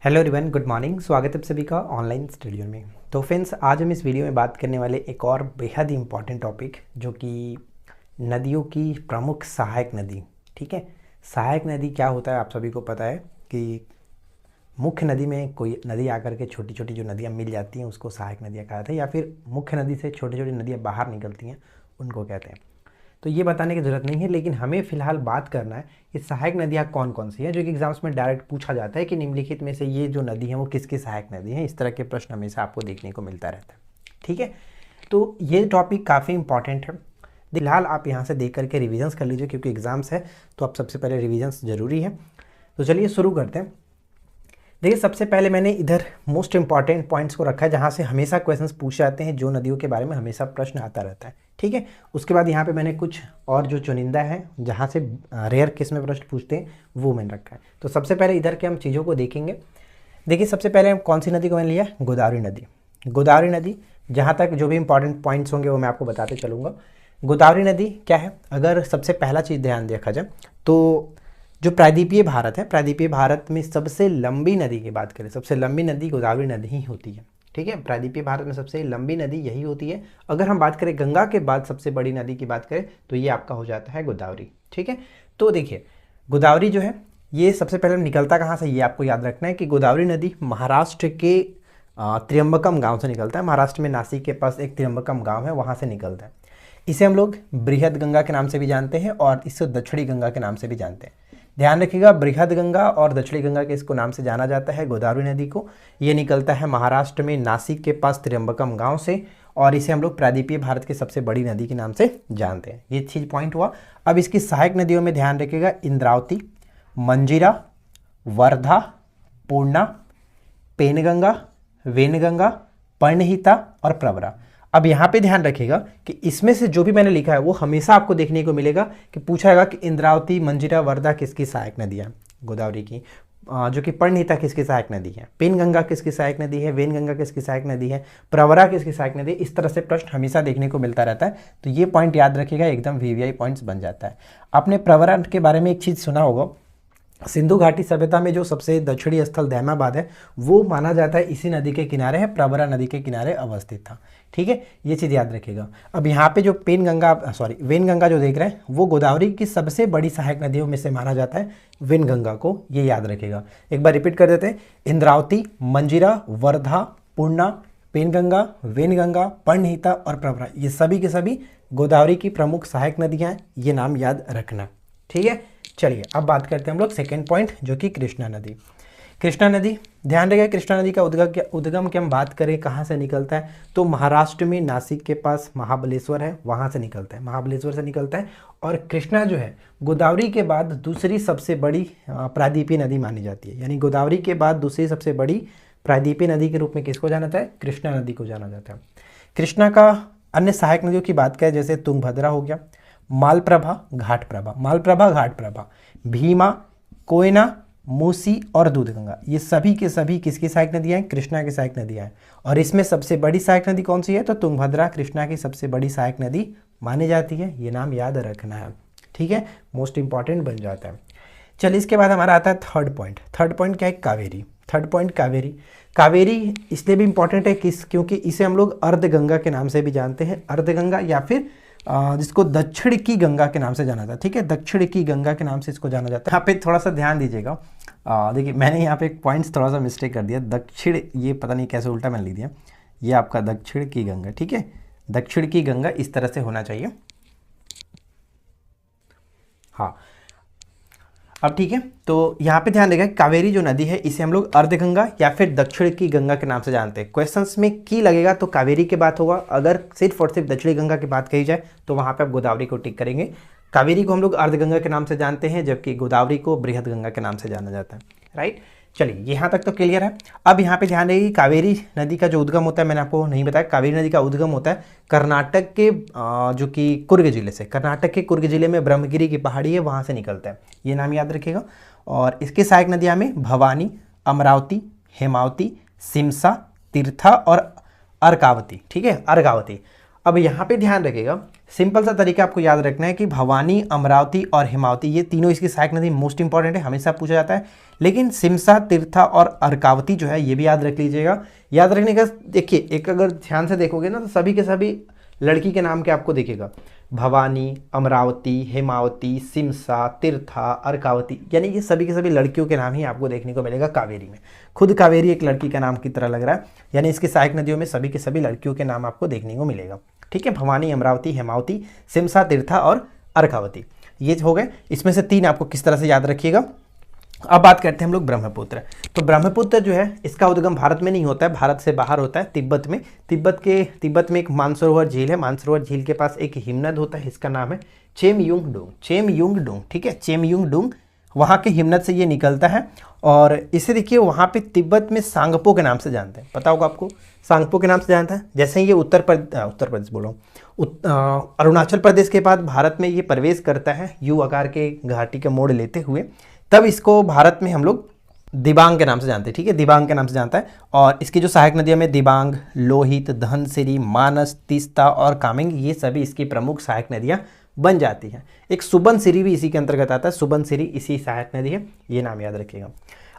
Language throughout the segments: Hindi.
Hello everyone, good morning. स्वागत है आप सभी का ऑनलाइन स्टूडियो में। तो फ्रेंड्स, आज हम इस वीडियो में बात करने वाले एक और बेहद ही इम्पॉर्टेंट टॉपिक, जो कि नदियों की प्रमुख सहायक नदी। ठीक है, सहायक नदी क्या होता है आप सभी को पता है कि मुख्य नदी में कोई नदी आकर के छोटी छोटी जो नदियाँ मिल जाती हैं उसको सहायक नदियाँ कहा जाता है, या फिर मुख्य नदी से छोटी छोटी नदियाँ बाहर निकलती हैं उनको कहते हैं। तो ये बताने की ज़रूरत नहीं है, लेकिन हमें फ़िलहाल बात करना है कि सहायक नदियाँ कौन कौन सी हैं, जो कि एग्जाम्स में डायरेक्ट पूछा जाता है कि निम्नलिखित में से ये जो नदी है वो किसकी सहायक नदी है। इस तरह के प्रश्न हमेशा आपको देखने को मिलता रहता है। ठीक है, तो ये टॉपिक काफ़ी इंपॉर्टेंट है। फिलहाल आप यहाँ से देख करके रिविजन्स कर लीजिए, क्योंकि एग्ज़ाम्स है तो अब सबसे पहले रिविजन्स ज़रूरी है। तो चलिए शुरू करते हैं। देखिए, सबसे पहले मैंने इधर मोस्ट इंपॉर्टेंट पॉइंट्स को रखा है, जहाँ से हमेशा क्वेश्चंस पूछे जाते हैं, जो नदियों के बारे में हमेशा प्रश्न आता रहता है। ठीक है, उसके बाद यहाँ पे मैंने कुछ और जो चुनिंदा है जहाँ से रेयर केस में प्रश्न पूछते हैं वो मैंने रखा है। तो सबसे पहले इधर के हम चीज़ों को देखेंगे। देखिए, सबसे पहले हम कौन सी नदी को मैंने लिया, गोदावरी नदी। गोदावरी नदी, जहाँ तक जो भी इंपॉर्टेंट पॉइंट्स होंगे वो मैं आपको बताते चलूँगा। गोदावरी नदी क्या है, अगर सबसे पहला चीज़ ध्यान देखा जाए तो जो प्रायद्वीपीय भारत है, प्रायद्वीपीय भारत में सबसे लंबी नदी की बात करें, सबसे लंबी नदी गोदावरी नदी ही होती है। ठीक है, प्रायद्वीपीय भारत में सबसे लंबी नदी यही होती है। अगर हम बात करें गंगा के बाद सबसे बड़ी नदी की बात करें तो ये आपका हो जाता है गोदावरी। ठीक है, तो देखिए गोदावरी जो है ये सबसे पहले निकलता कहाँ से, ये आपको याद रखना है कि गोदावरी नदी महाराष्ट्र के त्र्यंबकम गाँव से निकलता है। महाराष्ट्र में नासिक के पास एक त्र्यंबकम गाँव है, वहाँ से निकलता है। इसे हम लोग बृहद गंगा के नाम से भी जानते हैं और इसे दक्षिणी गंगा के नाम से भी जानते हैं। ध्यान रखिएगा, बृहद गंगा और दक्षिणी गंगा के इसको नाम से जाना जाता है गोदावरी नदी को। ये निकलता है महाराष्ट्र में नासिक के पास त्र्यंबकम गांव से, और इसे हम लोग प्रायद्वीपीय भारत की सबसे बड़ी नदी के नाम से जानते हैं। ये चीज़ पॉइंट हुआ। अब इसकी सहायक नदियों में ध्यान रखिएगा, इंद्रावती, मंजीरा, वर्धा, पूर्णा, पेनगंगा, वेनगंगा, पर्णहिता और प्रवरा। अब यहाँ पे ध्यान रखिएगा कि इसमें से जो भी मैंने लिखा है वो हमेशा आपको देखने को मिलेगा कि पूछा जाएगा कि इंद्रावती, मंजीरा, वर्धा किसकी सहायक नदी है गोदावरी की, जो कि पर्णहिता किसकी सहायक नदी है, पेनगंगा किसकी सहायक नदी है, वेनगंगा किसकी सहायक नदी है, प्रवरा किसकी सहायक नदी है। इस तरह से प्रश्न हमेशा देखने को मिलता रहता है। तो ये पॉइंट याद रखिएगा, एकदम वीवीआई पॉइंट्स बन जाता है। आपने प्रवरा के बारे में एक चीज़ सुना होगा, सिंधु घाटी सभ्यता में जो सबसे दक्षिणी स्थल दैमाबाद है वो माना जाता है इसी नदी के किनारे है, प्रवरा नदी के किनारे अवस्थित था। ठीक है, ये चीज़ याद रखिएगा। अब यहाँ पे जो वेनगंगा जो देख रहे हैं वो गोदावरी की सबसे बड़ी सहायक नदियों में से माना जाता है वेनगंगा को, ये याद रखिएगा। एक बार रिपीट कर देते हैं, इंद्रावती, मंजीरा, वर्धा, पूर्णा, पेनगंगा, वेनगंगा, पर्णहिता और प्रवरा, ये सभी के सभी गोदावरी की प्रमुख सहायक नदियाँ हैं, ये नाम याद रखना। ठीक है, चलिए अब बात करते हैं हम लोग सेकेंड पॉइंट, जो कि कृष्णा नदी। कृष्णा नदी, ध्यान रखिएगा, कृष्णा नदी का उद्गम की हम बात करें कहाँ से निकलता है तो महाराष्ट्र में नासिक के पास महाबलेश्वर है, वहाँ से निकलता है, महाबलेश्वर से निकलता है। और कृष्णा जो है गोदावरी के बाद दूसरी सबसे बड़ी प्रायद्वीपीय नदी मानी जाती है, यानी गोदावरी के बाद दूसरी सबसे बड़ी प्रायद्वीपीय नदी के रूप में किसको जाना जाता है, कृष्णा नदी को जाना जाता है। कृष्णा का अन्य सहायक नदियों की बात करें जैसे तुंगभद्रा हो गया, मालप्रभा, घाटप्रभा, मालप्रभा, घाटप्रभा, भीमा, कोयना, मूसी और दूधगंगा, ये सभी के सभी किसकी सहायक नदियाँ हैं, कृष्णा की सहायक नदियाँ हैं। और इसमें सबसे बड़ी सहायक नदी कौन सी है तो तुंगभद्रा कृष्णा की सबसे बड़ी सहायक नदी मानी जाती है, ये नाम याद रखना है। ठीक है, मोस्ट इंपॉर्टेंट बन जाता है। चलिए इसके बाद हमारा आता है थर्ड पॉइंट। थर्ड पॉइंट क्या है, कावेरी। Third point Kaveri. कावेरी इसलिए भी इंपॉर्टेंट है क्योंकि इसे हम लोग अर्धगंगा के नाम से भी जानते हैं, अर्धगंगा या फिर जिसको दक्षिण की गंगा के नाम से जाना जाता है। ठीक है, दक्षिण की गंगा के नाम से इसको जाना जाता है। यहाँ पे थोड़ा सा ध्यान दीजिएगा, देखिए मैंने यहाँ पे एक पॉइंट्स थोड़ा सा मिस्टेक कर दिया, दक्षिण, ये पता नहीं कैसे उल्टा मैंने लिख दिया, ये आपका दक्षिण की गंगा। ठीक है, दक्षिण की गंगा इस तरह से होना चाहिए। हाँ, अब ठीक है, तो यहाँ पे ध्यान देगा कावेरी जो नदी है इसे हम लोग अर्धगंगा या फिर दक्षिण की गंगा के नाम से जानते हैं। क्वेश्चंस में की लगेगा तो कावेरी की बात होगा, अगर सिर्फ और सिर्फ दक्षिणी गंगा की बात कही जाए तो वहाँ पे आप गोदावरी को टिक करेंगे। कावेरी को हम लोग अर्धगंगा के नाम से जानते हैं, जबकि गोदावरी को बृहद गंगा के नाम से जाना जाता है। राइट, चलिए यहाँ तक तो क्लियर है। अब यहाँ पे ध्यान देगी कावेरी नदी का जो उद्गम होता है, मैंने आपको नहीं बताया, कावेरी नदी का उद्गम होता है कर्नाटक के जो कि कुर्ग जिले से, कर्नाटक के कुर्ग जिले में ब्रह्मगिरी की पहाड़ी है, वहाँ से निकलता है, ये नाम याद रखिएगा। और इसके सहायक नदियाँ में भवानी, अमरावती, हेमावती, सिमसा, तीर्था और अर्कावती। ठीक है, अर्कावती। अब यहाँ पे ध्यान रखिएगा, सिंपल सा तरीका आपको याद रखना है कि भवानी, अमरावती और हेमावती ये तीनों इसकी सहायक नदी मोस्ट इंपॉर्टेंट है, हमेशा पूछा जाता है। लेकिन सिमसा, तीर्था और अर्कावती जो है ये भी याद रख लीजिएगा। याद रखने का देखिए, एक अगर ध्यान से देखोगे ना तो सभी के सभी लड़की के नाम के आपको दिखेगा, भवानी, अमरावती, हेमावती, सिमसा, तीर्था, अर्कावती, यानी ये सभी के सभी लड़कियों के नाम ही आपको देखने को मिलेगा कावेरी में। खुद कावेरी एक लड़की का नाम की तरह लग रहा है, यानी इसकी सहायक नदियों में सभी के सभी लड़कियों के नाम आपको देखने को मिलेगा। ठीक है, भवानी, अमरावती, हेमावती, सिमसा, तीर्था और अर्कावती, ये हो गए। इसमें से 3 आपको किस तरह से याद रखिएगा। अब बात करते हैं हम लोग ब्रह्मपुत्र। तो ब्रह्मपुत्र जो है इसका उद्गम भारत में नहीं होता है, भारत से बाहर होता है, तिब्बत में। तिब्बत में एक मानसरोवर झील है, मानसरोवर झील के पास एक हिमनद होता है, इसका नाम है चेमयुंगडुंग। ठीक है, चेमयुंगडुंग, वहाँ के हिमनद से ये निकलता है। और इसे देखिए वहाँ पे तिब्बत में सांगपो के नाम से जानते हैं, पता होगा आपको, सांगपो के नाम से जानता है। जैसे ही ये उत्तर प्रदेश बोल रहा हूँ, अरुणाचल प्रदेश के बाद भारत में ये प्रवेश करता है यू आकार के घाटी का मोड़ लेते हुए, तब इसको भारत में हम लोग दिबांग के नाम से जानते हैं। ठीक है, दिबांग के नाम से जानता है। और इसकी जो सहायक नदियों में दिबांग, लोहित, धनसिरी, मानस, तीस्ता और कामेंग, ये सभी इसकी प्रमुख सहायक नदियाँ बन जाती हैं। एक सुबनसिरी भी इसी के अंतर्गत आता है, सुबनसिरी इसी सहायक नदी है, ये नाम याद रखिएगा।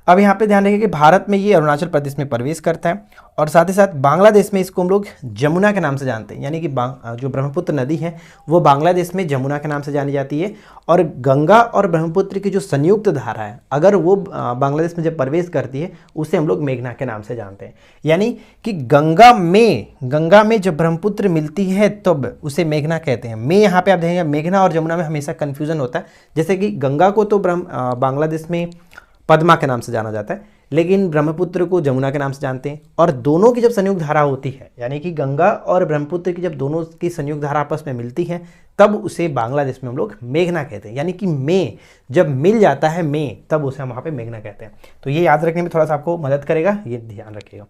अब यहाँ पे ध्यान रखिए कि भारत में ये अरुणाचल प्रदेश में प्रवेश करता है, और साथ ही साथ बांग्लादेश में इसको हम लोग जमुना के नाम से जानते हैं, यानी कि जो ब्रह्मपुत्र नदी है वो बांग्लादेश में जमुना के नाम से जानी जाती है। और गंगा और ब्रह्मपुत्र की जो संयुक्त धारा है, अगर वो बांग्लादेश में जब प्रवेश करती है उसे हम लोग मेघना के नाम से जानते हैं। यानी कि गंगा में जब ब्रह्मपुत्र मिलती है तब उसे मेघना कहते हैं। में यहाँ पे आप देखेंगे मेघना और जमुना में हमेशा कन्फ्यूजन होता है। जैसे कि गंगा को तो बांग्लादेश में पद्मा के नाम से जाना जाता है, लेकिन ब्रह्मपुत्र को जमुना के नाम से जानते हैं। और दोनों की जब संयुक्त धारा होती है, यानी कि गंगा और ब्रह्मपुत्र की जब दोनों की संयुक्त धारा आपस में मिलती है, तब उसे बांग्लादेश में हम लोग मेघना कहते हैं। यानी कि में जब मिल जाता है तब उसे हम वहाँ पे मेघना कहते हैं। तो ये याद रखने में थोड़ा सा आपको मदद करेगा, ये ध्यान रखिएगा।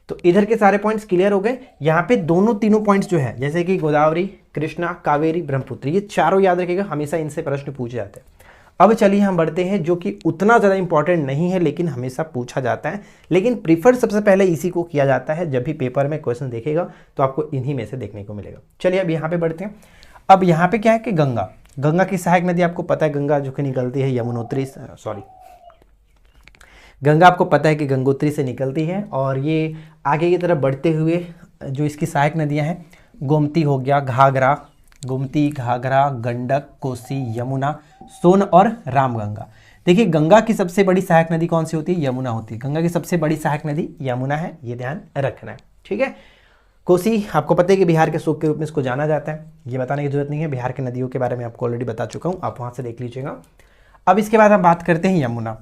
तो इधर के सारे पॉइंट्स क्लियर हो गए। यहाँ पे तीनों पॉइंट्स जो है, जैसे कि गोदावरी, कृष्णा, कावेरी, ब्रह्मपुत्र, ये चारों याद रखिएगा, हमेशा इनसे प्रश्न पूछे जाते हैं। अब चलिए हम बढ़ते हैं जो कि उतना ज़्यादा इंपॉर्टेंट नहीं है लेकिन हमेशा पूछा जाता है, लेकिन प्रीफर सबसे पहले इसी को किया जाता है। जब भी पेपर में क्वेश्चन देखेगा तो आपको इन्हीं में से देखने को मिलेगा। चलिए अब यहाँ पे बढ़ते हैं। अब यहाँ पे क्या है कि गंगा की सहायक नदी आपको पता है, गंगा जो कि निकलती है गंगा आपको पता है कि गंगोत्री से निकलती है, और ये आगे की तरफ बढ़ते हुए जो इसकी सहायक नदियाँ हैं, गोमती हो गया, गोमती, घाघरा, गंडक, कोसी, यमुना, सोन और रामगंगा। देखिए गंगा की सबसे बड़ी सहायक नदी कौन सी होती है? यमुना होती है। गंगा की सबसे बड़ी सहायक नदी यमुना है, ये ध्यान रखना है। ठीक है, कोसी आपको पता है कि बिहार के सूख के रूप में इसको जाना जाता है, ये बताने की जरूरत नहीं है, बिहार की नदियों के बारे में आपको ऑलरेडी बता चुका हूँ, आप वहाँ से देख लीजिएगा। अब इसके बाद हम बात करते हैं यमुना।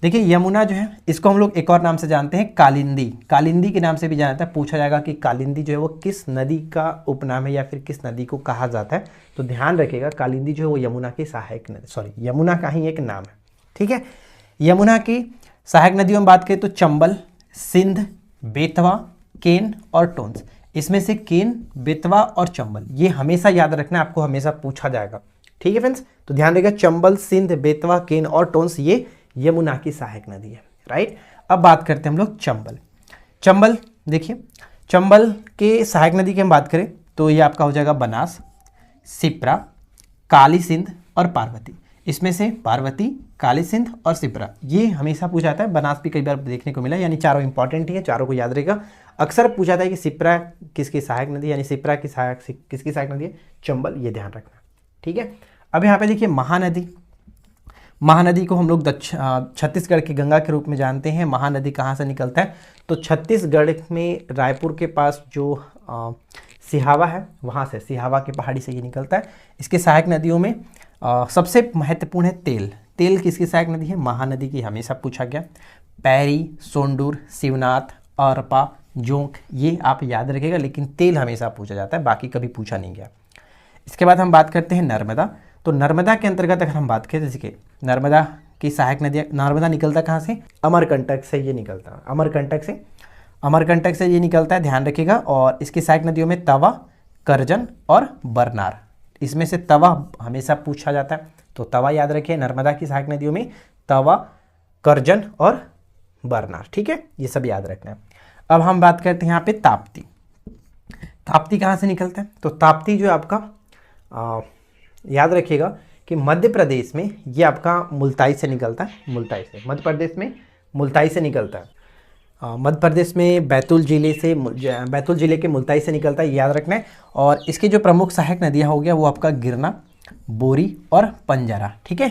देखिए यमुना जो है इसको हम लोग एक और नाम से जानते हैं, कालिंदी के नाम से भी जाना जाता है। पूछा जाएगा कि कालिंदी जो है वो किस नदी का उपनाम है या फिर किस नदी को कहा जाता है, तो ध्यान रखिएगा कालिंदी जो है वो यमुना की सहायक नदी, यमुना का ही एक नाम है। ठीक है, यमुना की सहायक नदियों में बात करें तो चंबल, सिंध, बेतवा, केन और टोंस। इसमें से केन, बेतवा और चंबल ये हमेशा याद रखना, आपको हमेशा पूछा जाएगा। ठीक है फ्रेंड्स, तो ध्यान रखिएगा चंबल, सिंध, बेतवा, केन और टोंस ये यमुना की सहायक नदी है। राइट, अब बात करते हैं हम लोग चंबल। देखिए चंबल के सहायक नदी की हम बात करें तो ये आपका हो जाएगा बनास, सिप्रा, काली सिंध और पार्वती। इसमें से पार्वती, काली सिंध और सिप्रा ये हमेशा पूछा जाता है। बनास भी कई बार देखने को मिला, यानी चारों इंपॉर्टेंट ही है, चारों को याद रहेगा। अक्सर पूछा जाता है कि सिप्रा किसकी सहायक नदी, यानी सिप्रा की किसकी सहायक नदी है? चंबल, ये ध्यान रखना। ठीक है, अब यहाँ पे देखिए महानदी को हम लोग छत्तीसगढ़ की गंगा के रूप में जानते हैं। महानदी कहाँ से निकलता है? तो छत्तीसगढ़ में रायपुर के पास जो सिहावा है, वहाँ से, सिहावा की पहाड़ी से ये निकलता है। इसके सहायक नदियों में सबसे महत्वपूर्ण है तेल किसकी सहायक नदी है? महानदी की, हमेशा पूछा गया। पैरी, सोंडूर, शिवनाथ, अरपा, जोंक ये आप याद रखिएगा, लेकिन तेल हमेशा पूछा जाता है, बाकी कभी पूछा नहीं गया। इसके बाद हम बात करते हैं नर्मदा। तो नर्मदा के अंतर्गत अगर हम बात करें, जैसे कि नर्मदा की सहायक नदी, नर्मदा निकलता कहाँ से? अमरकंटक से ये निकलता है, अमरकंटक से ये निकलता है, ध्यान रखिएगा। और इसकी सहायक नदियों में तवा, करजन और बरनार। इसमें से तवा हमेशा पूछा जाता है, तो तवा याद रखिए। नर्मदा की सहायक नदियों में तवा, करजन और बरनार। ठीक है, ये सब याद रखना है। अब हम बात करते हैं यहाँ पे ताप्ती कहाँ से निकलता है? तो ताप्ती जो है आपका याद रखिएगा कि मध्य प्रदेश में ये आपका मुल्ताई से निकलता है। मुल्ताई से, मध्य प्रदेश में मुल्ताई से निकलता है। मध्य प्रदेश में बैतूल जिले के मुल्ताई से निकलता है, याद रखना है। और इसकी जो प्रमुख सहायक नदियाँ हो गया वो आपका गिरना, बोरी और पंजरा, ठीक है,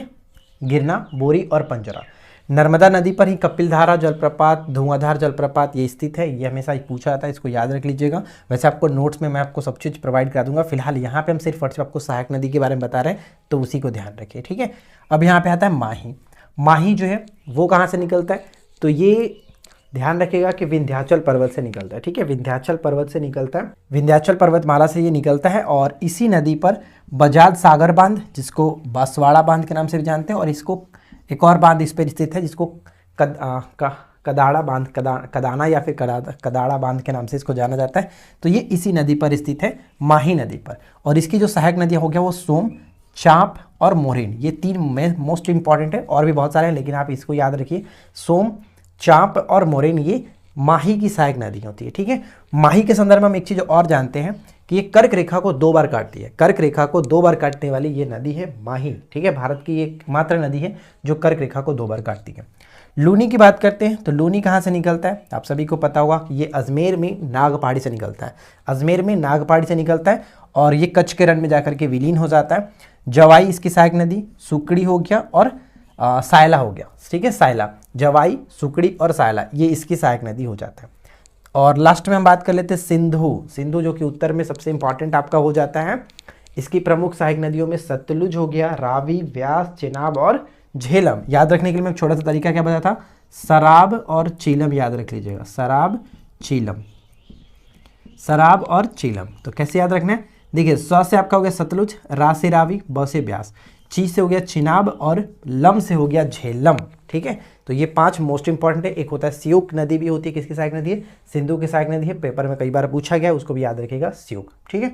गिरना, बोरी और पंजरा। नर्मदा नदी पर ही कपिलधारा जलप्रपात, धुआंधार जलप्रपात ये स्थित है। ये हमेशा ही पूछा जाता है, इसको याद रख लीजिएगा। वैसे आपको नोट्स में मैं आपको सब चीज़ प्रोवाइड करा दूंगा। फिलहाल यहाँ पे हम सिर्फ और सिर्फ आपको सहायक नदी के बारे में बता रहे हैं, तो उसी को ध्यान रखिए, ठीक है। अब यहाँ पे आता है माही। माही जो है वो कहाँ से निकलता है? तो ये ध्यान रखिएगा कि विंध्याचल पर्वत से निकलता है, ठीक है, विंध्याचल पर्वत से निकलता है, विंध्याचल पर्वतमाला से ये निकलता है। और इसी नदी पर बजाज सागर बांध, जिसको बांसवाड़ा बांध के नाम से भी जानते हैं, और इसको एक और बांध इस पर स्थित है जिसको कदाड़ा बांध, कदाना या फिर कदाड़ा बांध के नाम से इसको जाना जाता है। तो ये इसी नदी पर स्थित है, माही नदी पर। और इसकी जो सहायक नदियाँ हो गया वो सोम, चांप और मोरिन, ये 3 में मोस्ट इंपॉर्टेंट है। और भी बहुत सारे हैं लेकिन आप इसको याद रखिए, सोम, चांप और मोरिन ये माही की सहायक नदी होती है, ठीक है। माही के संदर्भ में हम एक चीज़ और जानते हैं कि ये कर्क रेखा को 2 बार काटती है। कर्क रेखा को 2 बार काटने वाली ये नदी है माही, ठीक है। भारत की एकमात्र नदी है जो कर्क रेखा को 2 बार काटती है। लूनी की बात करते हैं तो लूनी कहाँ से निकलता है? आप सभी को पता होगा, ये अजमेर में नागपाड़ी से निकलता है। अजमेर में नागपाड़ी से निकलता है और ये कच्छ के रण में जाकर के विलीन हो जाता है। जवाई इसकी सहायक नदी, सुकड़ी हो गया और सायला हो गया, ठीक है, सायला, जवाई, सुकड़ी और सायला ये इसकी सहायक नदी हो जाता है। और लास्ट में हम बात कर लेते हैं सिंधु। सिंधु जो कि उत्तर में सबसे इंपॉर्टेंट आपका हो जाता है। इसकी प्रमुख सहायक नदियों में सतलुज हो गया, रावी, व्यास, चेनाब और झेलम। याद रखने के लिए मैं छोटा सा तरीका क्या बताया था, सराब और चीलम याद रख लीजिएगा, सराब, चीलम, सराब और चीलम। तो कैसे याद रखना है? देखिए, स से आपका हो गया सतलुज, रा से रावी, ब से ब्यास, ची से हो गया चिनाब और लम से हो गया झेलम, ठीक है। तो ये 5 मोस्ट इंपॉर्टेंट है। एक होता है स्यूक नदी भी होती है, किसकी सहायक नदी है? सिंधु की सहायक नदी है। पेपर में कई बार पूछा गया, उसको भी याद रखिएगा, स्यूक, ठीक है।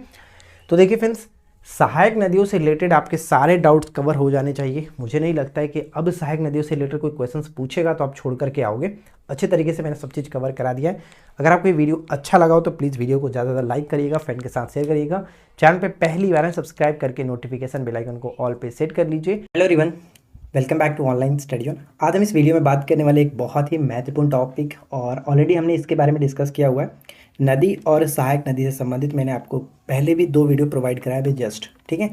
तो देखिए फ्रेंड्स, सहायक नदियों से रिलेटेड आपके सारे डाउट्स कवर हो जाने चाहिए। मुझे नहीं लगता है कि अब सहायक नदियों से रिलेटेड कोई क्वेश्चंस पूछेगा तो आप छोड़ करके आओगे। अच्छे तरीके से मैंने सब चीज़ कवर करा दिया है। अगर आपको ये वीडियो अच्छा लगा हो तो प्लीज़ वीडियो को ज़्यादा लाइक करिएगा, फ्रेंड के साथ शेयर करिएगा। चैनल पे पहली बार है सब्सक्राइब करके नोटिफिकेशन बेल आइकन को ऑल पे सेट कर लीजिए। Hello everyone, welcome back to online study on. आज हम इस वीडियो में बात करने वाले एक बहुत ही महत्वपूर्ण टॉपिक, और ऑलरेडी हमने इसके बारे में डिस्कस किया हुआ है। नदी और सहायक नदी से संबंधित मैंने आपको पहले भी 2 वीडियो प्रोवाइड कराया है जस्ट, ठीक है।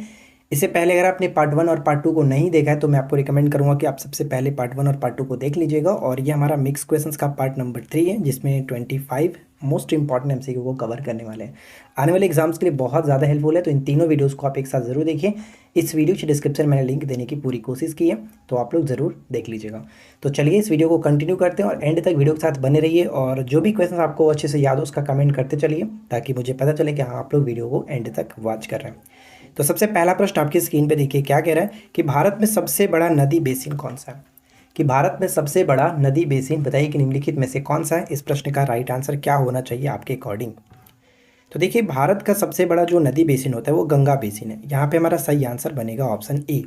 इससे पहले अगर आपने पार्ट 1 और पार्ट 2 को नहीं देखा है तो मैं आपको रिकमेंड करूंगा कि आप सबसे पहले पार्ट 1 और पार्ट 2 को देख लीजिएगा। और ये हमारा मिक्स क्वेश्चंस का पार्ट नंबर 3 है, जिसमें 25 मोस्ट इंपॉर्टेंट एमसीक्यू को कवर करने वाले हैं। आने वाले एग्जाम्स के लिए बहुत ज़्यादा हेल्पफुल है, तो इन तीनों वीडियोज़ को आप एक साथ ज़रूर देखिए। इस वीडियो के डिस्क्रिप्शन में मैंने लिंक देने की पूरी कोशिश की है, तो आप लोग ज़रूर देख लीजिएगा। तो चलिए इस वीडियो को कंटिन्यू करते हैं और एंड तक वीडियो के साथ बने रहिए। और जो भी क्वेश्चन आपको अच्छे से याद हो उसका कमेंट करते चलिए, ताकि मुझे पता चले कि हाँ आप लोग वीडियो को एंड तक वॉच कर रहे हैं। तो सबसे पहला प्रश्न आपकी स्क्रीन पे देखिए, क्या कह रहा है कि भारत में सबसे बड़ा नदी बेसिन कौन सा है? कि भारत में सबसे बड़ा नदी बेसिन बताइए कि निम्नलिखित में से कौन सा है? इस प्रश्न का राइट आंसर क्या होना चाहिए आपके अकॉर्डिंग? तो देखिए, भारत का सबसे बड़ा जो नदी बेसिन होता है वो गंगा बेसिन है। यहाँ पे हमारा सही आंसर बनेगा ऑप्शन ए।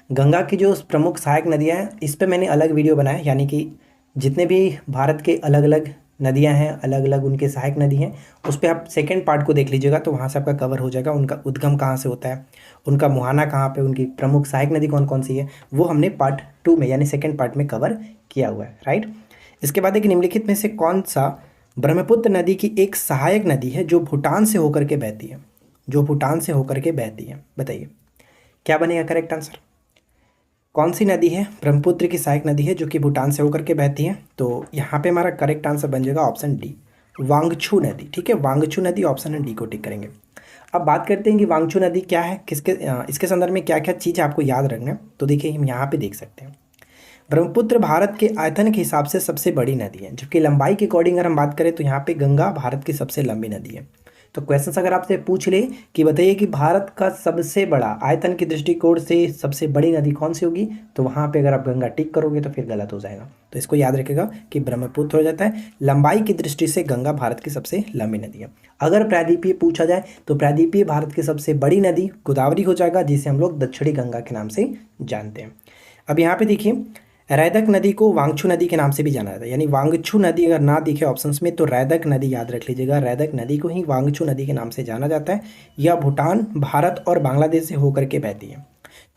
गंगा की जो प्रमुख सहायक नदियाँ हैं इस पर मैंने अलग वीडियो बनाया, यानी कि जितने भी भारत के अलग अलग नदियां हैं, अलग अलग उनके सहायक नदी हैं, उस पर आप सेकंड पार्ट को देख लीजिएगा तो वहाँ से आपका कवर हो जाएगा। उनका उद्गम कहाँ से होता है, उनका मुहाना कहाँ पे, उनकी प्रमुख सहायक नदी कौन कौन सी है, वो हमने पार्ट 2 में यानी सेकंड पार्ट में कवर किया हुआ है, राइट। इसके बाद एक निम्नलिखित में से कौन सा ब्रह्मपुत्र नदी की एक सहायक नदी है जो भूटान से होकर के बहती है? जो भूटान से होकर के बहती है, बताइए क्या बनेगा करेक्ट आंसर? कौन सी नदी है ब्रह्मपुत्र की सहायक नदी है जो कि भूटान से होकर के बहती है? तो यहाँ पे हमारा करेक्ट आंसर बन जाएगा ऑप्शन डी, वांगछू नदी, ठीक है। वांगछू नदी, ऑप्शन डी को टिक करेंगे। अब बात करते हैं कि वांगछू नदी क्या है, इसके संदर्भ में क्या क्या चीज़ आपको याद रखना है। तो देखिए हम यहाँ पे देख सकते हैं, ब्रह्मपुत्र भारत के आयतन के हिसाब से सबसे बड़ी नदी है, जबकि लंबाई के अकॉर्डिंग अगर हम बात करें तो यहाँ पे गंगा भारत की सबसे लंबी नदी है। तो क्वेश्चन अगर आपसे पूछ ले कि बताइए कि भारत का सबसे बड़ा आयतन के दृष्टिकोण से सबसे बड़ी नदी कौन सी होगी, तो वहाँ पे अगर आप गंगा टिक करोगे तो फिर गलत हो जाएगा। तो इसको याद रखिएगा कि ब्रह्मपुत्र हो जाता है। लंबाई की दृष्टि से गंगा भारत की सबसे लंबी नदी है। अगर प्रायद्वीपीय पूछा जाए तो प्रायद्वीपीय भारत की सबसे बड़ी नदी गोदावरी हो जाएगा, जिसे हम लोग दक्षिणी गंगा के नाम से जानते हैं। अब यहाँ पे देखिए, रैदक नदी को वांगछू नदी के नाम से भी जाना जाता है, यानी वांगछू नदी अगर ना दिखे ऑप्शंस में तो रैदक नदी याद रख लीजिएगा। रैदक नदी को ही वांगछू नदी के नाम से जाना जाता है। यह भूटान, भारत और बांग्लादेश से होकर के बहती है।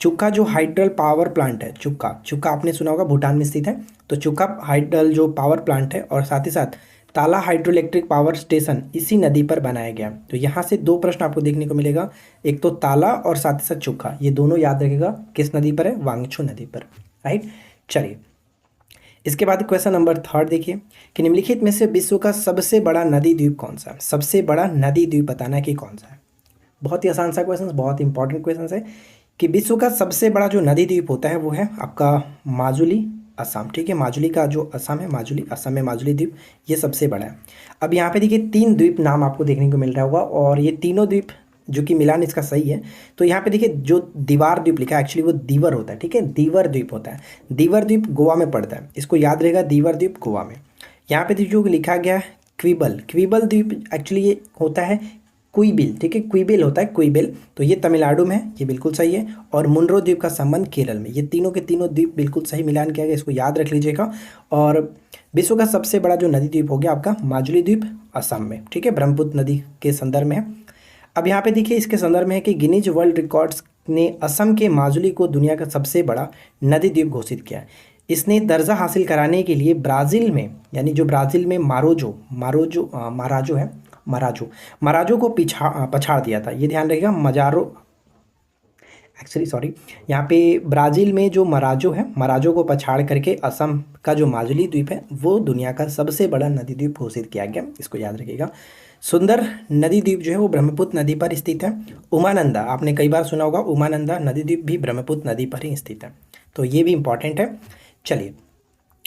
चुक्का जो हाइड्रल पावर प्लांट है, चुक्का आपने सुना होगा भूटान में स्थित है, तो चुक्का हाइड्रल जो पावर प्लांट है और साथ ही साथ ताला हाइड्रो इलेक्ट्रिक पावर स्टेशन इसी नदी पर बनाया गया। तो यहाँ से दो प्रश्न आपको देखने को मिलेगा, एक तो ताला और साथ ही साथ चुक्का, ये दोनों याद रखेगा किस नदी पर है, वांगछू नदी पर, राइट। चलिए इसके बाद क्वेश्चन नंबर 3 देखिए कि निम्नलिखित में से विश्व का सबसे बड़ा नदी द्वीप कौन सा है। सबसे बड़ा नदी द्वीप बताना है कि कौन सा है। बहुत ही आसान सा क्वेश्चन, बहुत इंपॉर्टेंट क्वेश्चन है कि विश्व का सबसे बड़ा जो नदी द्वीप होता है वो है आपका माजुली, असम। ठीक है, माजुली का जो असम है, माजुली असम में माजुली द्वीप, ये सबसे बड़ा है। अब यहाँ पे देखिए 3 द्वीप नाम आपको देखने को मिल रहा होगा और ये तीनों द्वीप जो कि मिलान इसका सही है। तो यहाँ पे देखिए जो दीवार द्वीप लिखा है एक्चुअली वो दीवर होता है। ठीक है, दीवर द्वीप होता है। दीवर द्वीप गोवा में पड़ता है, इसको याद रहेगा, दीवर द्वीप गोवा में। यहाँ पे जो लिखा गया है क्वीबल द्वीप एक्चुअली ये होता है क्वीबिल। ठीक है, क्वीबिल होता है क्वीबिल, तो ये तमिलनाडु में है, ये बिल्कुल सही है। और मुनरो द्वीप का संबंध केरल में। ये तीनों के तीनों द्वीप बिल्कुल सही मिलान किया गया, इसको याद रख लीजिएगा। और विश्व का सबसे बड़ा जो नदी द्वीप हो गया आपका माजुली द्वीप, असम में। ठीक है, ब्रह्मपुत्र नदी के संदर्भ में है। अब यहाँ पे देखिए इसके संदर्भ में है कि गिनीज वर्ल्ड रिकॉर्ड्स ने असम के माजुली को दुनिया का सबसे बड़ा नदी द्वीप घोषित किया है। इसने दर्जा हासिल कराने के लिए ब्राज़ील में, यानी जो ब्राज़ील में मराजो को पछाड़ दिया था। ये ध्यान रखिएगा, यहाँ पे ब्राज़ील में जो मराजो को पछाड़ करके असम का जो माजुली द्वीप है वो दुनिया का सबसे बड़ा नदी द्वीप घोषित किया गया, इसको याद रखिएगा। सुंदर नदी द्वीप जो है वो ब्रह्मपुत्र नदी पर स्थित है। उमानंदा आपने कई बार सुना होगा, उमानंदा नदी द्वीप भी ब्रह्मपुत्र नदी पर ही स्थित है, तो ये भी इंपॉर्टेंट है। चलिए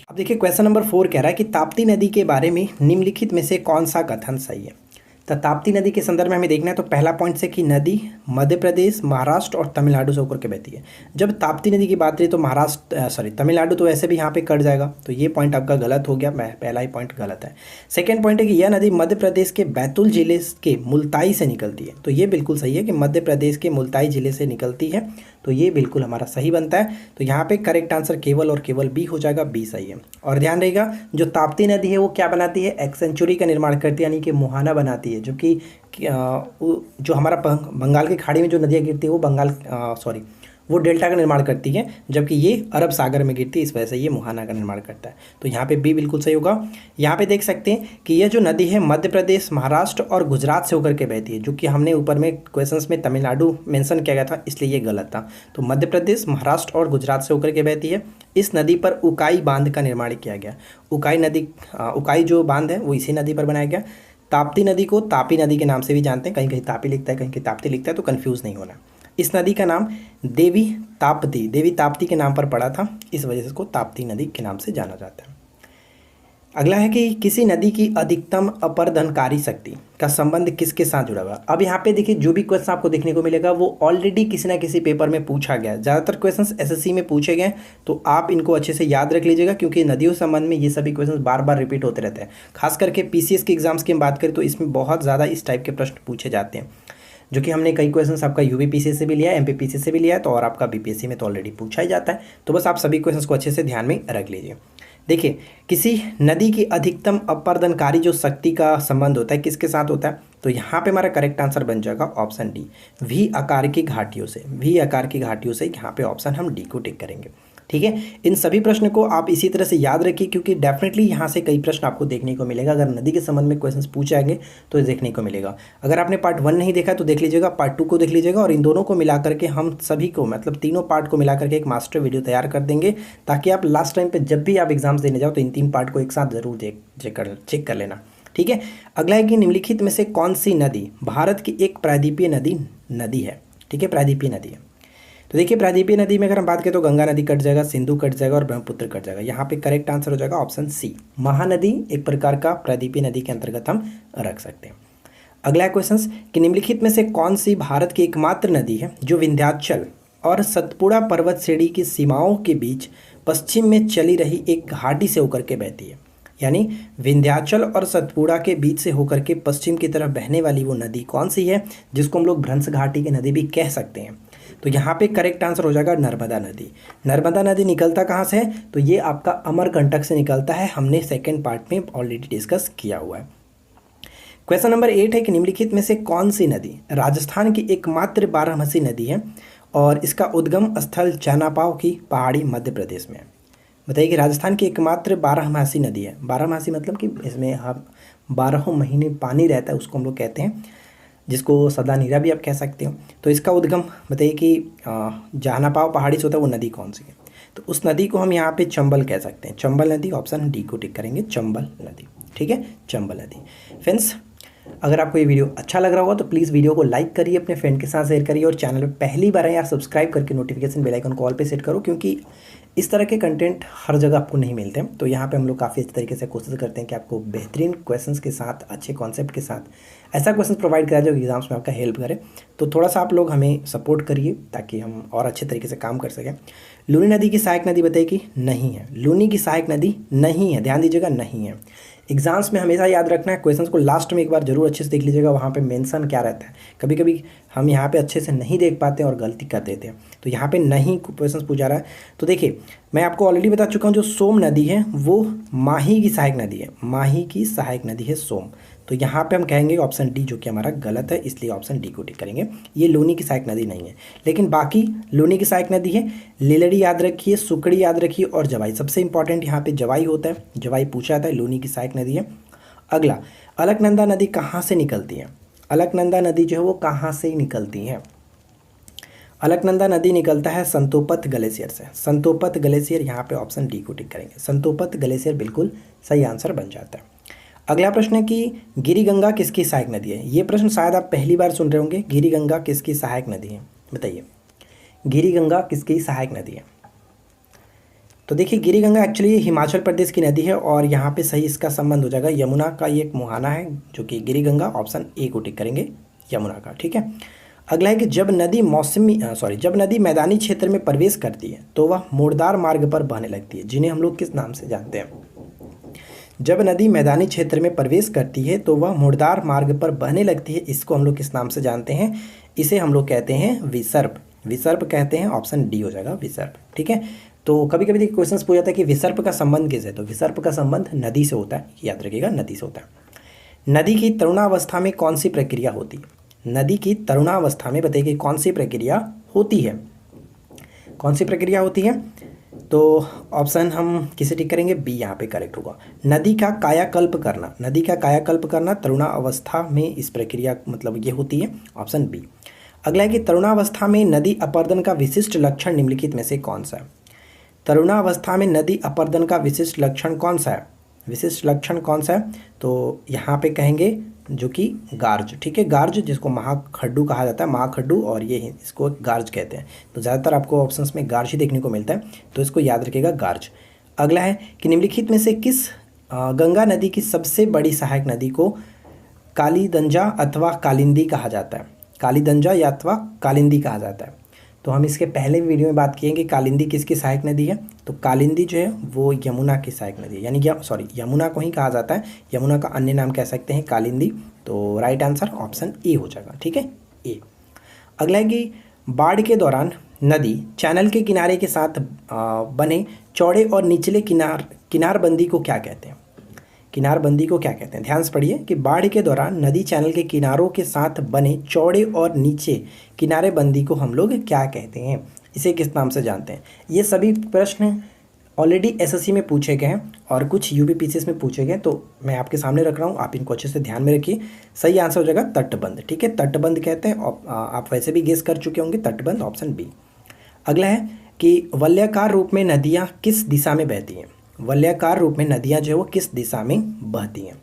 अब देखिए क्वेश्चन नंबर 4 कह रहा है कि ताप्ती नदी के बारे में निम्नलिखित में से कौन सा कथन सही है। तो ताप्ती नदी के संदर्भ में हमें देखना है, तो पहला पॉइंट से कि नदी मध्य प्रदेश, महाराष्ट्र और तमिलनाडु से होकर के बहती है। जब ताप्ती नदी की बात करें तो तमिलनाडु तो वैसे भी यहाँ पे कट जाएगा, तो ये पॉइंट आपका गलत हो गया, पहला ही पॉइंट गलत है। सेकेंड पॉइंट है कि यह नदी मध्य प्रदेश के बैतूल जिले के मुल्ताई से निकलती है, तो ये बिल्कुल सही है कि मध्य प्रदेश के मुल्ताई जिले से निकलती है, तो ये बिल्कुल हमारा सही बनता है। तो यहाँ पे करेक्ट आंसर केवल और केवल बी हो जाएगा, बी सही है। और ध्यान रहेगा जो ताप्ती नदी है वो क्या बनाती है, एक सेंचुरी का निर्माण करती है, यानी कि मुहाना बनाती है, जो कि जो हमारा बंगाल की खाड़ी में जो नदियाँ गिरती है वो वो डेल्टा का निर्माण करती है, जबकि ये अरब सागर में गिरती है, इस वजह से ये मुहाना का निर्माण करता है। तो यहाँ पे बी बिल्कुल सही होगा। यहाँ पे देख सकते हैं कि यह जो नदी है मध्य प्रदेश, महाराष्ट्र और गुजरात से होकर के बहती है, जो कि हमने ऊपर में क्वेश्चंस में तमिलनाडु मेंशन किया गया था, इसलिए ये गलत था। तो मध्य प्रदेश, महाराष्ट्र और गुजरात से होकर के बहती है। इस नदी पर उकाई बांध का निर्माण किया गया। उकाई जो बांध है वो इसी नदी पर बनाया गया। ताप्ती नदी को तापी नदी के नाम से भी जानते हैं, कहीं कहीं तापी लिखता है, कहीं कहीं ताप्ती लिखता है, तो कंफ्यूज नहीं होना। इस नदी का नाम देवी ताप्ती के नाम पर पड़ा था, इस वजह से इसको ताप्ती नदी के नाम से जाना जाता है। अगला है कि किसी नदी की अधिकतम अपरदनकारी शक्ति का संबंध किसके साथ जुड़ा हुआ। अब यहाँ पे देखिए जो भी क्वेश्चन आपको देखने को मिलेगा वो ऑलरेडी किसी ना किसी पेपर में पूछा गया है। ज़्यादातर क्वेश्चंस एसएससी में पूछे गए, तो आप इनको अच्छे से याद रख लीजिएगा, क्योंकि नदियों संबंध में ये सभी क्वेश्चन बार बार रिपीट होते रहते हैं। खास करके पीसीएस के एग्जाम्स की हम बात करें तो इसमें बहुत ज़्यादा इस टाइप के प्रश्न पूछे जाते हैं, जो कि हमने कई क्वेश्चंस आपका यूपीपीसी से भी लिया है, एमपीपीसी से भी लिया है, तो और आपका बीपीएससी में तो ऑलरेडी पूछा ही जाता है। तो बस आप सभी क्वेश्चंस को अच्छे से ध्यान में रख लीजिए। देखिए किसी नदी की अधिकतम अपरदनकारी जो शक्ति का संबंध होता है किसके साथ होता है, तो यहाँ पे हमारा करेक्ट आंसर बन जाएगा ऑप्शन डी, वी आकार की घाटियों से। यहाँ पे ऑप्शन हम डी को टिक करेंगे। ठीक है, इन सभी प्रश्न को आप इसी तरह से याद रखिए, क्योंकि डेफिनेटली यहाँ से कई प्रश्न आपको देखने को मिलेगा। अगर नदी के संबंध में क्वेश्चंस पूछे आएंगे तो देखने को मिलेगा। अगर आपने पार्ट 1 नहीं देखा तो देख लीजिएगा, पार्ट 2 को देख लीजिएगा, और इन दोनों को मिला करके हम सभी को मतलब तीनों पार्ट को मिला करके एक मास्टर वीडियो तैयार कर देंगे, ताकि आप लास्ट टाइम पर जब भी आप एग्जाम्स देने जाओ तो इन 3 पार्ट को एक साथ जरूर चेक कर लेना। ठीक है, अगला है कि निम्नलिखित में से कौन सी नदी भारत की एक प्रायद्वीपीय नदी है। ठीक है, प्रायद्वीपीय नदी है। तो देखिए प्रायद्वीपीय नदी में अगर हम बात करें तो गंगा नदी कट जाएगा, सिंधु कट जाएगा और ब्रह्मपुत्र कट जाएगा। यहाँ पे करेक्ट आंसर हो जाएगा ऑप्शन सी, महानदी एक प्रकार का प्रायद्वीपीय नदी के अंतर्गत हम रख सकते हैं। अगला क्वेश्चन कि निम्नलिखित में से कौन सी भारत की एकमात्र नदी है जो विंध्याचल और सतपुड़ा पर्वत श्रेणी की सीमाओं के बीच पश्चिम में चली रही एक घाटी से होकर के बहती है। यानी विंध्याचल और सतपुड़ा के बीच से होकर के पश्चिम की तरफ बहने वाली वो नदी कौन सी है, जिसको हम लोग भ्रंश घाटी की नदी भी कह सकते हैं। तो यहाँ पे करेक्ट आंसर हो जाएगा नर्मदा नदी। नर्मदा नदी निकलता कहाँ से है? तो ये आपका अमरकंटक से निकलता है, हमने सेकेंड पार्ट में ऑलरेडी डिस्कस किया हुआ है। क्वेश्चन नंबर 8 है कि निम्नलिखित में से कौन सी नदी राजस्थान की एकमात्र बारहमासी नदी है और इसका उद्गम स्थल चानापाव की पहाड़ी मध्य प्रदेश में है। बताइए कि राजस्थान की एकमात्र बारहमासी नदी है। बारहमासी मतलब कि इसमें हम 12 महीने पानी रहता है, उसको हम लोग कहते हैं, जिसको सदा नीरा भी आप कह सकते हो। तो इसका उद्गम बताइए कि जहानापाव पहाड़ी से होता है, वो नदी कौन सी है? तो उस नदी को हम यहाँ पे चंबल कह सकते हैं। चंबल नदी, ऑप्शन डी को टिक करेंगे, चंबल नदी। ठीक है, चंबल नदी। फ्रेंड्स, अगर आपको ये वीडियो अच्छा लग रहा होगा तो प्लीज़ वीडियो को लाइक करिए, अपने फ्रेंड के साथ शेयर करिए और चैनल पर पहली बार आए आप सब्सक्राइब करके नोटिफिकेशन बेल आइकन को ऑल पे सेट करो, क्योंकि इस तरह के कंटेंट हर जगह आपको नहीं मिलते हैं। तो यहाँ पे हम लोग काफ़ी अच्छे तरीके से कोशिश करते हैं कि आपको बेहतरीन क्वेश्चंस के साथ, अच्छे कॉन्सेप्ट के साथ ऐसा क्वेश्चन प्रोवाइड कराए जो एग्जाम्स में आपका हेल्प करे। तो थोड़ा सा आप लोग हमें सपोर्ट करिए ताकि हम और अच्छे तरीके से काम कर सकें। लूनी नदी की सहायक नदी बताइए कि नहीं है। लूनी की सहायक नदी नहीं है, ध्यान दीजिएगा, नहीं है। एग्जाम्स में हमेशा याद रखना है, क्वेश्चंस को लास्ट में एक बार जरूर अच्छे से देख लीजिएगा, वहाँ पे मेंशन क्या रहता है। कभी कभी हम यहाँ पे अच्छे से नहीं देख पाते और गलती कर देते हैं। तो यहाँ पे नहीं क्वेश्चंस पूछा रहा है। तो देखिए, मैं आपको ऑलरेडी बता चुका हूँ, जो सोम नदी है वो माही की सहायक नदी है। माही की सहायक नदी है सोम। तो यहाँ पे हम कहेंगे ऑप्शन डी, जो कि हमारा गलत है, इसलिए ऑप्शन डी को टिक करेंगे। ये लूनी की सहायक नदी नहीं है। लेकिन बाकी लूनी की सहायक नदी है, लीलड़ी याद रखिए, सुकड़ी याद रखिए और जवाई। सबसे इंपॉर्टेंट यहाँ पे जवाई होता है, जवाई पूछा जाता है, लूनी की सहायक नदी है। अगला, अलकनंदा नदी कहाँ से निकलती है? अलकनंदा नदी जो है वो कहाँ से निकलती है? अलकनंदा नदी निकलता है संतोपत ग्लेशियर से। संतोपत ग्लेशियर, यहाँ पे ऑप्शन डी को टिक करेंगे। संतोपत ग्लेशियर बिल्कुल सही आंसर बन जाता है। अगला प्रश्न है कि गिरिगंगा किसकी सहायक नदी है? ये प्रश्न शायद आप पहली बार सुन रहे होंगे। गिरिगंगा किसकी सहायक नदी है? बताइए, गिरिगंगा किसकी सहायक नदी है? तो देखिए, गिरिगंगा एक्चुअली हिमाचल प्रदेश की नदी है और यहाँ पे सही इसका संबंध हो जाएगा यमुना का। ये एक मुहाना है जो कि गिरिगंगा, ऑप्शन ए को टिक करेंगे, यमुना का। ठीक है। अगला है कि जब नदी मैदानी क्षेत्र में प्रवेश करती है तो वह मोड़दार मार्ग पर बहने लगती है, जिन्हें हम लोग किस नाम से जानते हैं? जब नदी मैदानी क्षेत्र में प्रवेश करती है तो वह मुड़दार मार्ग पर बहने लगती है, इसको हम लोग किस नाम से जानते हैं? इसे हम लोग कहते हैं विसर्प। विसर्प कहते हैं, ऑप्शन डी हो जाएगा, विसर्प। ठीक है। तो कभी कभी देखिए क्वेश्चन पूछा जाता है कि विसर्प का संबंध किससे? तो विसर्प का संबंध नदी से होता है, याद रखिएगा, नदी से होता है। नदी की तरुणावस्था में कौन सी प्रक्रिया होती है? नदी की तरुणावस्था में बताइए कौन सी प्रक्रिया होती है? कौन सी प्रक्रिया होती है? तो ऑप्शन हम किसे टिक करेंगे? बी यहाँ पे करेक्ट होगा। नदी का कायाकल्प करना। नदी का कायाकल्प करना तरुणावस्था में इस प्रक्रिया मतलब ये होती है, ऑप्शन बी। अगला है कि तरुणावस्था में नदी अपर्दन का विशिष्ट लक्षण निम्नलिखित में से कौन सा है? तरुणावस्था में नदी अपर्दन का विशिष्ट लक्षण कौन सा है? विशिष्ट लक्षण कौन सा है? तो यहाँ पे कहेंगे जो कि गार्ज। ठीक है, गार्ज, जिसको महाखड्डू कहा जाता है, महाखड्डू, और ये इसको गार्ज कहते हैं। तो ज़्यादातर आपको ऑप्शंस में गार्ज ही देखने को मिलता है, तो इसको याद रखिएगा, गार्ज। अगला है कि निम्नलिखित में से किस गंगा नदी की सबसे बड़ी सहायक नदी को कालीदंजा अथवा कालिंदी कहा जाता है? कालीदंजा या अथवा कालिंदी कहा जाता है। तो हम इसके पहले वीडियो में बात किए कि कालिंदी किसकी सहायक नदी है। तो कालिंदी जो है वो यमुना की सहायक नदी है, यानी यमुना को ही कहा जाता है। यमुना का अन्य नाम कह सकते हैं कालिंदी। तो राइट आंसर ऑप्शन ए हो जाएगा। ठीक है, ए। अगला है कि बाढ़ के दौरान नदी चैनल के किनारे के साथ बने चौड़े और निचले किनारबंदी को क्या कहते हैं? किनारबंदी को क्या कहते हैं? ध्यान से पढ़िए कि बाढ़ के दौरान नदी चैनल के किनारों के साथ बने चौड़े और नीचे किनारेबंदी को हम लोग क्या कहते हैं? इसे किस नाम से जानते हैं? ये सभी प्रश्न ऑलरेडी एसएससी में पूछे गए हैं और कुछ यूपीपीसीएस में पूछे गए, तो मैं आपके सामने रख रहा हूँ, आप इनको अच्छे से ध्यान में रखिए। सही आंसर हो जाएगा तटबंध। ठीक है, तटबंध कहते हैं। आप वैसे भी गेस कर चुके होंगे, तटबंध, ऑप्शन बी। अगला है कि वलयाकार रूप में नदियाँ किस दिशा में बहती हैं? वलयाकार रूप में नदियाँ जो है वो किस दिशा में बहती हैं?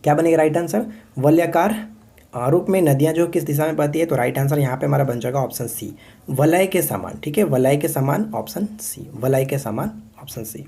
क्या बनेगा राइट आंसर? वलयाकार रूप में नदियाँ जो किस दिशा में बहती है? तो राइट आंसर यहाँ पे हमारा बन जाएगा ऑप्शन सी, वलय के समान। ठीक है, वलय के समान, ऑप्शन सी, वलय के समान, ऑप्शन सी।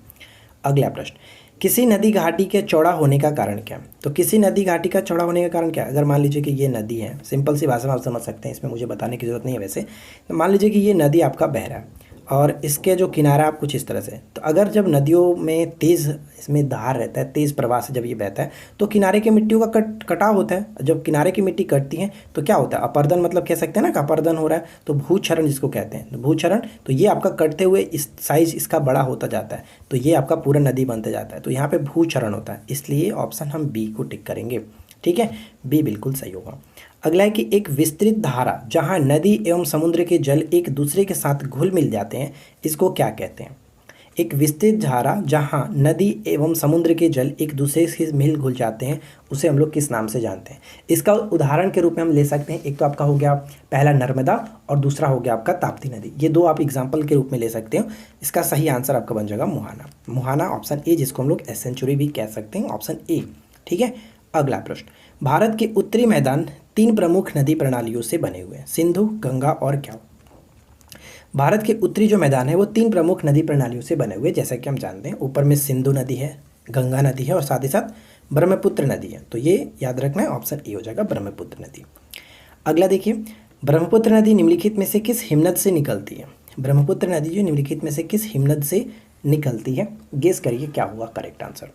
अगला प्रश्न, किसी नदी घाटी के चौड़ा होने का कारण क्या? तो किसी नदी घाटी का चौड़ा होने का कारण क्या? अगर मान लीजिए कि ये नदी है, सिंपल सी भाषा में आप समझ सकते हैं, इसमें मुझे बताने की जरूरत नहीं है वैसे। तो मान लीजिए कि ये नदी आपका बह रहा है और इसके जो किनारा आप कुछ इस तरह से। तो अगर जब नदियों में तेज़ इसमें धार रहता है, तेज़ प्रवाह से जब ये बहता है तो किनारे की मिट्टियों का कटाव होता है। जब किनारे की मिट्टी कटती है तो क्या होता है, अपरदन, मतलब कह सकते हैं ना कि अपरदन हो रहा है, तो भूक्षरण जिसको कहते हैं, तो भूक्षरण, तो ये आपका कटते हुए इस साइज इसका बड़ा होता जाता है, तो ये आपका पूरा नदी बनते जाता है, तो यहाँ पे भूक्षरण होता है, इसलिए ऑप्शन हम बी को टिक करेंगे। ठीक है, बी बिल्कुल सही होगा। अगला है कि एक विस्तृत धारा जहाँ नदी एवं समुद्र के जल एक दूसरे के साथ घुल मिल जाते हैं, इसको क्या कहते हैं? एक विस्तृत धारा जहाँ नदी एवं समुद्र के जल एक दूसरे से मिल घुल जाते हैं, उसे हम लोग किस नाम से जानते हैं? इसका उदाहरण के रूप में हम ले सकते हैं, एक तो आपका हो गया पहला नर्मदा और दूसरा हो गया आपका ताप्ती नदी, ये दो आप एग्जाम्पल के रूप में ले सकते हो। इसका सही आंसर आपका बन जाएगा मुहाना। मुहाना ऑप्शन ए, जिसको हम लोग एसेंचुरी भी कह सकते हैं, ऑप्शन ए। ठीक है, अगला प्रश्न, भारत के उत्तरी मैदान 3 प्रमुख नदी प्रणालियों से बने हुए हैं, सिंधु, गंगा और क्या? भारत के उत्तरी जो मैदान है वो 3 प्रमुख नदी प्रणालियों से बने हुए, जैसा कि हम जानते हैं, ऊपर में सिंधु नदी है, गंगा नदी है और साथ ही साथ ब्रह्मपुत्र नदी है, तो ये याद रखना है, ऑप्शन ए हो जाएगा ब्रह्मपुत्र नदी। अगला देखिए, ब्रह्मपुत्र नदी निम्नलिखित में से किस हिमनद से निकलती है? ब्रह्मपुत्र नदी जो निम्नलिखित में से किस हिमनद से निकलती है, गेस करिए क्या होगा करेक्ट आंसर।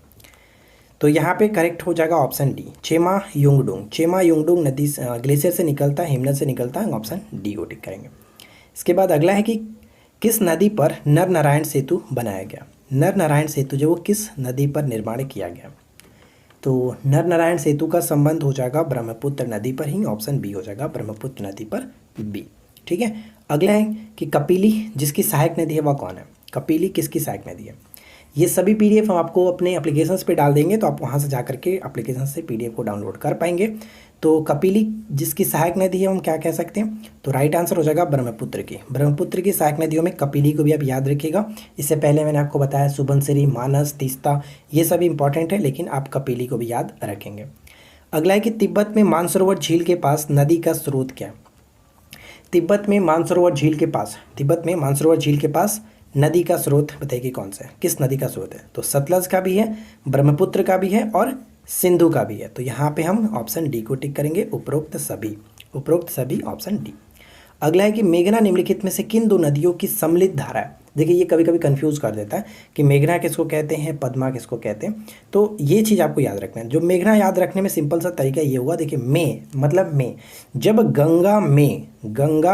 तो यहाँ पे करेक्ट हो जाएगा ऑप्शन डी, चेमा युंगडुंग। चेमा युंगडुंग नदी ग्लेशियर से निकलता है, हिमनद से निकलता है, ऑप्शन डी को टिक करेंगे। इसके बाद अगला है कि किस नदी पर नर नारायण सेतु बनाया गया? नर नारायण सेतु जो वो किस नदी पर निर्माण किया गया? तो नर नारायण सेतु का संबंध हो जाएगा ब्रह्मपुत्र नदी पर ही, ऑप्शन बी हो जाएगा ब्रह्मपुत्र नदी पर बी। ठीक है, अगला है कि कपिली जिसकी सहायक नदी है वह कौन है? कपिली किसकी सहायक नदी है? ये सभी पीडीएफ हम आपको अपने एप्लीकेशंस पे डाल देंगे, तो आप वहाँ से जा करके एप्लीकेशन से पीडीएफ को डाउनलोड कर पाएंगे। तो कपिली जिसकी सहायक नदी है हम क्या कह सकते हैं? तो राइट आंसर हो जाएगा ब्रह्मपुत्र की। ब्रह्मपुत्र की सहायक नदियों में कपिली को भी आप याद रखिएगा। इससे पहले मैंने आपको बताया सुबनसिरी, मानस, तीस्ता, ये सभी इंपॉर्टेंट है, लेकिन आप कपिली को भी याद रखेंगे। अगला है कि तिब्बत में मानसरोवर झील के पास नदी का स्रोत क्या? तिब्बत में मानसरोवर झील के पास, तिब्बत में मानसरोवर झील के पास नदी का स्रोत बताइए कौन सा है, किस नदी का स्रोत है? तो सतलज का भी है, ब्रह्मपुत्र का भी है और सिंधु का भी है। तो यहाँ पे हम ऑप्शन डी को टिक करेंगे, उपरोक्त सभी, उपरोक्त सभी, ऑप्शन डी। अगला है कि मेघना निम्नलिखित में से किन 2 नदियों की सम्मिलित धारा है? देखिए ये कभी कभी कंफ्यूज कर देता है कि मेघना किसको कहते हैं, पद्मा किसको कहते हैं, तो ये चीज़ आपको याद रखना है। जो मेघना याद रखने में सिंपल सा तरीका ये हुआ, देखिए में मतलब में, जब गंगा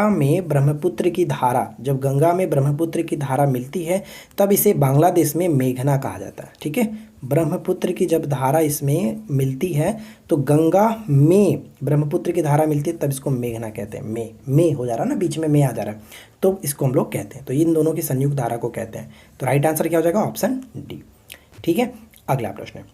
में ब्रह्मपुत्र की धारा, जब गंगा में ब्रह्मपुत्र की धारा मिलती है तब इसे बांग्लादेश में मेघना कहा जाता है। ठीक है, ब्रह्मपुत्र की जब धारा इसमें मिलती है तो गंगा में ब्रह्मपुत्र की धारा मिलती है तब इसको मेघना कहते हैं। में हो जा रहा है ना, बीच में में आ जा रहा है, तो इसको हम लोग कहते हैं, तो इन दोनों की संयुक्त धारा को कहते हैं। तो राइट आंसर क्या हो जाएगा, ऑप्शन डी। ठीक है, अगला प्रश्न है,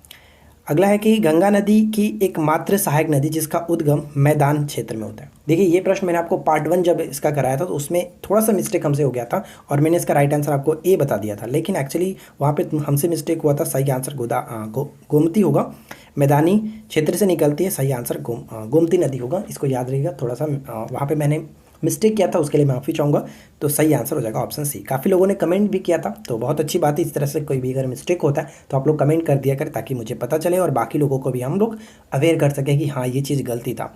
अगला है कि गंगा नदी की एकमात्र सहायक नदी जिसका उद्गम मैदान क्षेत्र में होता है। देखिए ये प्रश्न मैंने आपको पार्ट 1 जब इसका कराया था तो उसमें थोड़ा सा मिस्टेक हमसे हो गया था और मैंने इसका राइट आंसर आपको ए बता दिया था, लेकिन एक्चुअली वहाँ पे हमसे मिस्टेक हुआ था। सही आंसर गोमती होगा, मैदानी क्षेत्र से निकलती है, सही आंसर गोमती नदी होगा, इसको याद रखिएगा। थोड़ा सा वहाँ पर मैंने मिस्टेक किया था, उसके लिए माफ़ी चाहूँगा। तो सही आंसर हो जाएगा ऑप्शन सी। काफ़ी लोगों ने कमेंट भी किया था, तो बहुत अच्छी बात है। इस तरह से कोई भी अगर मिस्टेक होता है तो आप लोग कमेंट कर दिया करें ताकि मुझे पता चले और बाकी लोगों को भी हम लोग अवेयर कर सकें कि हाँ ये चीज़ गलती था।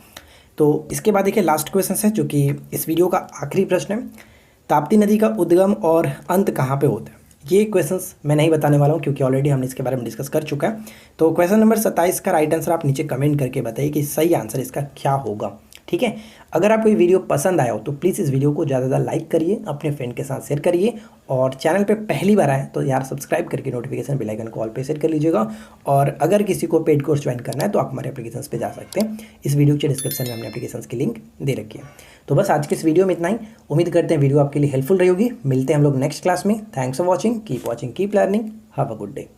तो इसके बाद देखिए लास्ट क्वेश्चन है जो कि इस वीडियो का आखिरी प्रश्न है, ताप्ती नदी का उद्गम और अंत कहाँ पर होता है? ये क्वेश्चंस मैं नहीं बताने वाला हूँ क्योंकि ऑलरेडी हमने इसके बारे में डिस्कस कर चुका है। तो क्वेश्चन नंबर 27 का राइट आंसर आप नीचे कमेंट करके बताइए कि सही आंसर इसका क्या होगा। ठीक है, अगर आपको ये वीडियो पसंद आया हो तो प्लीज़ इस वीडियो को ज़्यादा लाइक करिए, अपने फ्रेंड के साथ शेयर करिए और चैनल पे पहली बार आए तो यार सब्सक्राइब करके नोटिफिकेशन बेल आइकन को ऑल पे सेट कर लीजिएगा। और अगर किसी को पेड कोर्स ज्वाइन करना है तो आप हमारे एप्लीकेशंस पे जा सकते हैं, इस वीडियो के डिस्क्रिप्शन में हमने एप्लीकेशंस की लिंक दे रखी है। तो बस आज के इस वीडियो में इतना ही, उम्मीद करते हैं वीडियो आपके लिए हेल्पफुल रही होगी। मिलते हैं हम लोग नेक्स्ट क्लास में। Thanks for watching, keep learning, have a good day.